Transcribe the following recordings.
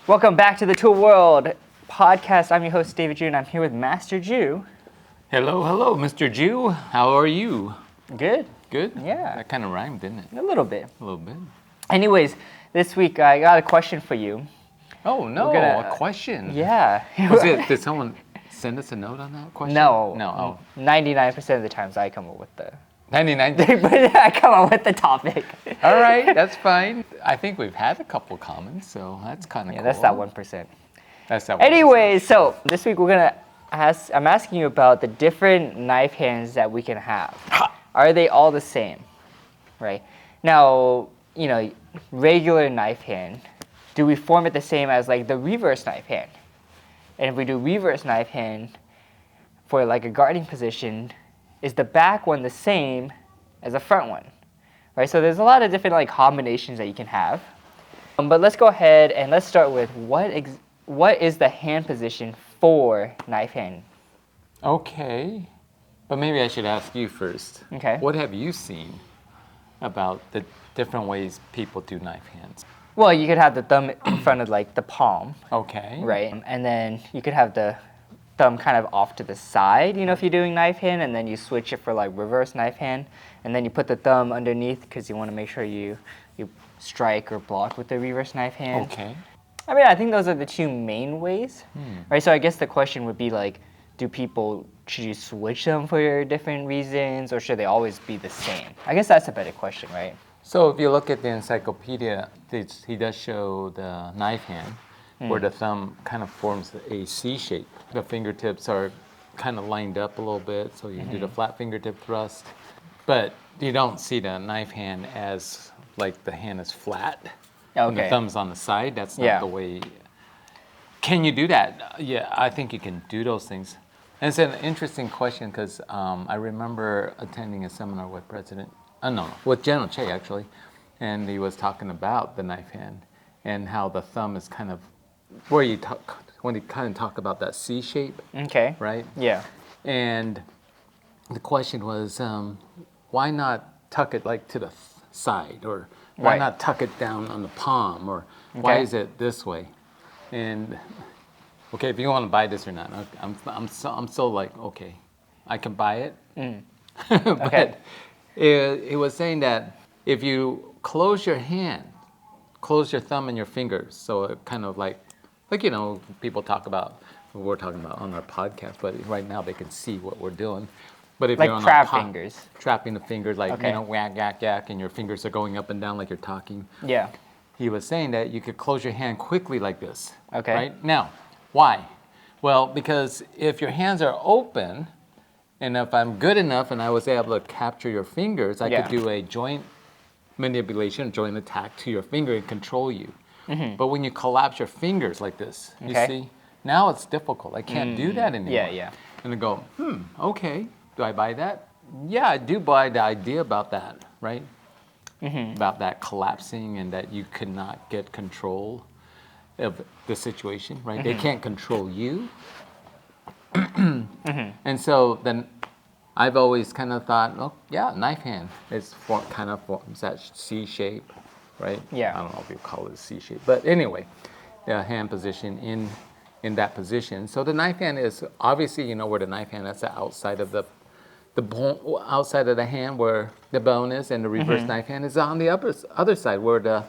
Welcome back to the Tool World podcast. I'm your host, David Jew, and I'm here with Master Jew. Hello, Mr. Jew. How are you? Good. Good? Yeah. That kind of rhymed, didn't it? A little bit. A little bit. Anyways, this week I got a question for you. Oh, no, a question. Yeah. Did someone send us a note on that question? No. No, 99% of the times I come up with the 99? I come up with the topic. All right, that's fine. I think we've had a couple comments, so that's kind of Yeah, cool. that's that 1%. That's that 1%. Anyways, so this week I'm asking you about the different knife hands that we can have. Are they all the same? Right? Now, regular knife hand, do we form it the same as like the reverse knife hand? And if we do reverse knife hand for like a guarding position, is the back one the same as the front one? Right? So there's a lot of different like combinations that you can have. But let's go ahead and let's start with what is the hand position for knife hand? Okay, but maybe I should ask you first. Okay. What have you seen about the different ways people do knife hands? Well, you could have the thumb in front of like the palm, Okay. right? And then you could have the thumb kind of off to the side, if you're doing knife hand, and then you switch it for like reverse knife hand, and then you put the thumb underneath because you want to make sure you strike or block with the reverse knife hand. Okay. I mean, I think those are the two main ways, right? So I guess the question would be like, should you switch them for different reasons, or should they always be the same? I guess that's a better question, right? So if you look at the encyclopedia, he does show the knife hand where the thumb kind of forms a C shape. The fingertips are kind of lined up a little bit, so you do the flat fingertip thrust. But you don't see the knife hand as like the hand is flat and the Okay. thumb's on the side. That's not the way. Can you do that? Yeah, I think you can do those things. And it's an interesting question because I remember attending a seminar with with General Che actually, and he was talking about the knife hand and how the thumb is kind of when you kind of talk about that C shape, Okay. right? Yeah. And the question was, why not tuck it like to the side, or why Right. not tuck it down on the palm, or why Okay. is it this way? And okay, if you want to buy this or not, I'm so like, okay, I can buy it. But Okay. it was saying that if you close your hand, close your thumb and your fingers, so it kind of like people talk about, we're talking about on our podcast, but right now they can see what we're doing. But if Like you're on trap fingers. trapping the fingers, like Okay. whack, yak, yak, and your fingers are going up and down like you're talking. Yeah. He was saying that you could close your hand quickly like this. Okay. Right? Now, why? Well, because if your hands are open, and if I'm good enough and I was able to capture your fingers, I Yeah. could do a joint manipulation, joint attack to your finger and control you. But when you collapse your fingers like this, you Okay. see, now it's difficult. I can't do that anymore. Yeah. And I go, okay, do I buy that? Yeah, I do buy the idea about that, right? About that collapsing and that you cannot get control of the situation, right? They can't control you. And so then I've always kind of thought, oh, yeah, knife hand kind of forms that C shape, right? Yeah. I don't know if you call it a C shape, but anyway, the hand position in that position. So the knife hand is obviously, where the knife hand, that's the outside of the bone, outside of the hand where the bone is, and the reverse knife hand is on the other side where the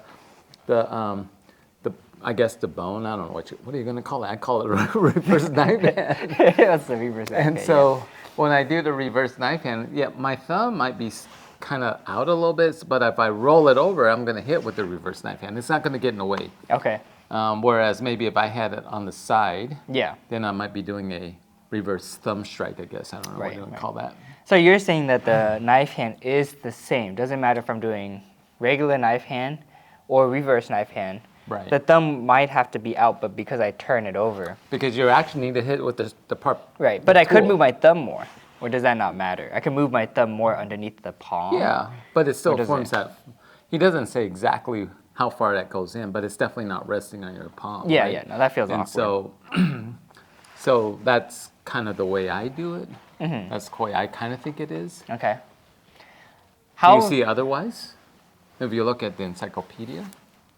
I guess the bone. I don't know what are you going to call it? I call it a reverse knife hand. That's the reverse knife And hand, so when I do the reverse knife hand, yeah, my thumb might be kind of out a little bit, but if I roll it over, I'm going to hit with the reverse knife hand. It's not going to get in the way. yeah. Okay. Whereas maybe if I had it on the side, Yeah. then I might be doing a reverse thumb strike, I guess. I don't know what Right, you want to right. call that. So you're saying that the knife hand is the same. Doesn't matter if I'm doing regular knife hand or reverse knife hand. Right. The thumb might have to be out, but because I turn it over. Because you actually need to hit with the part. Right. But I could tool. move my thumb more. Or does that not matter? I can move my thumb more underneath the palm. Yeah, but it still does forms it? that. He doesn't say exactly how far that goes in, but it's definitely not resting on your palm. Yeah, right? yeah. No, that feels And awkward. so that's kind of the way I do it. That's the way I kind of think it is. Okay. Do How? you see otherwise? If you look at the encyclopedia.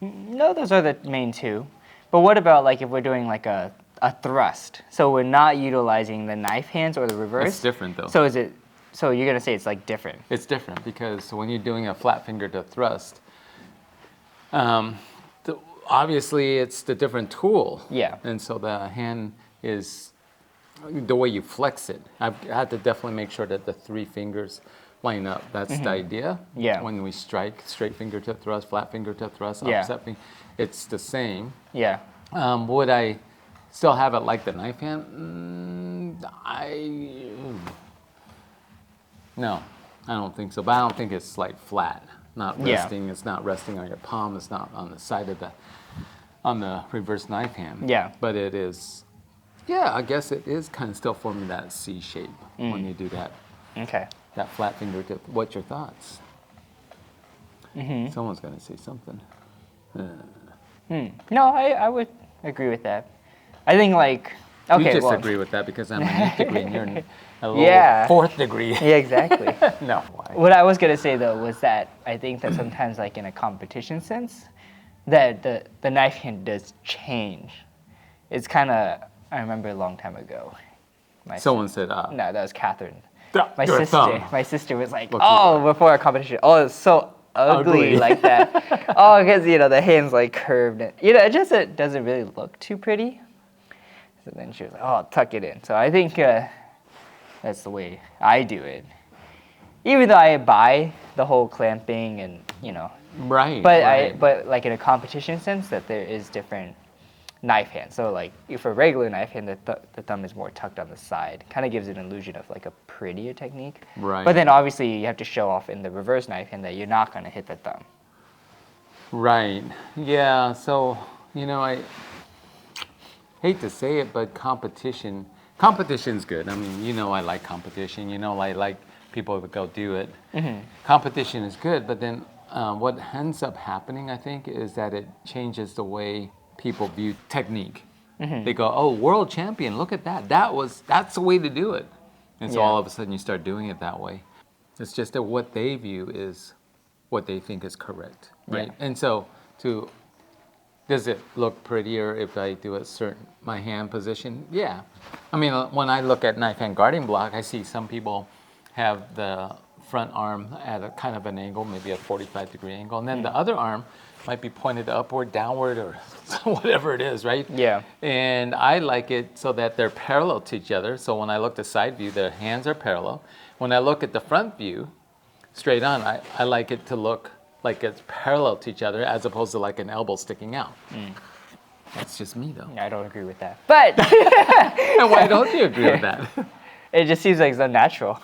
No, those are the main two. But what about like if we're doing like a thrust? So we're not utilizing the knife hands or the reverse. It's different though. So is it? So you're gonna say it's like different? It's different because when you're doing a flat finger to thrust, obviously it's the different tool. Yeah. And so the hand is the way you flex it. I had to definitely make sure that the 3 fingers line up. That's the idea. Yeah. When we strike, straight finger to thrust, flat finger to thrust, Yeah. opposite finger, it's the same. Yeah. Would I still have it like the knife hand? No, I don't think so. But I don't think it's like flat, not Yeah. resting. It's not resting on your palm. It's not on the side of on the reverse knife hand. Yeah. But it is, yeah, I guess it is kind of still forming that C shape when you do that. Okay. That flat finger tip. What's your thoughts? Someone's gonna say something. No, I would agree with that. I think like okay. You just well, agree with that because I'm an 8th degree and you're a little Yeah. 4th degree. Yeah, exactly. No. Why? What I was gonna say though was that I think that sometimes, like in a competition sense, that the knife hand does change. It's kind of I remember a long time ago. Someone said, No, that was Catherine. My your sister. thumb. My sister was like, Look oh, before a competition, oh, it's so ugly, Ugly. like that. Oh, because the hand's like curved. And, it doesn't really look too pretty. So then she was like, oh, tuck it in. So I think that's the way I do it. Even though I buy the whole clamping and Right. but right. but like in a competition sense that there is different knife hands. So like if a regular knife hand, the thumb is more tucked on the side. Kind of gives it an illusion of like a prettier technique. Right. But then obviously you have to show off in the reverse knife hand that you're not going to hit the thumb. Right. Yeah. So, I hate to say it, but competition's good. I mean, I like competition. I like people to go do it. Competition is good, but then what ends up happening, I think, is that it changes the way people view technique. They go, oh, world champion, look at that. That's the way to do it. And so Yeah. all of a sudden you start doing it that way. It's just that what they view is what they think is correct, right? Yeah. And so does it look prettier if I do my hand position? Yeah. I mean, when I look at knife hand guarding block, I see some people have the front arm at a kind of an angle, maybe a 45-degree angle, and then the other arm might be pointed upward, downward, or whatever it is, right? Yeah. And I like it so that they're parallel to each other. So when I look at the side view, their hands are parallel. When I look at the front view, straight on, I like it to look like it's parallel to each other as opposed to like an elbow sticking out. That's just me, though. I don't agree with that. But And why don't you agree with that? it just seems like it's unnatural.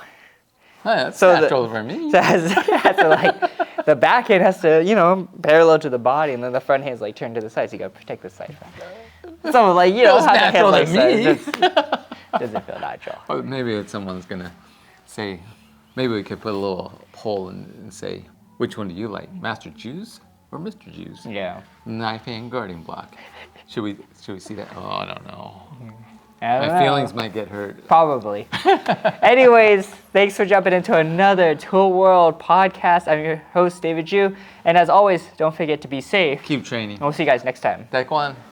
That's So natural for me. So it has to like the back hand has to parallel to the body, and then the front hand's like turned to the side, so you gotta protect the side. So like Feels how the hand natural to like me. doesn't feel natural. Or maybe someone's gonna say, maybe we could put a little poll and say, which one do you like, Master Juice or Mr. Juice? Yeah. Knife hand guarding block. Should we see that? Oh, I don't know. I don't My know. feelings might get hurt. Probably. Anyways, thanks for jumping into another Tool World podcast. I'm your host, David Ju. And as always, don't forget to be safe. Keep training. And we'll see you guys next time. Taekwondo.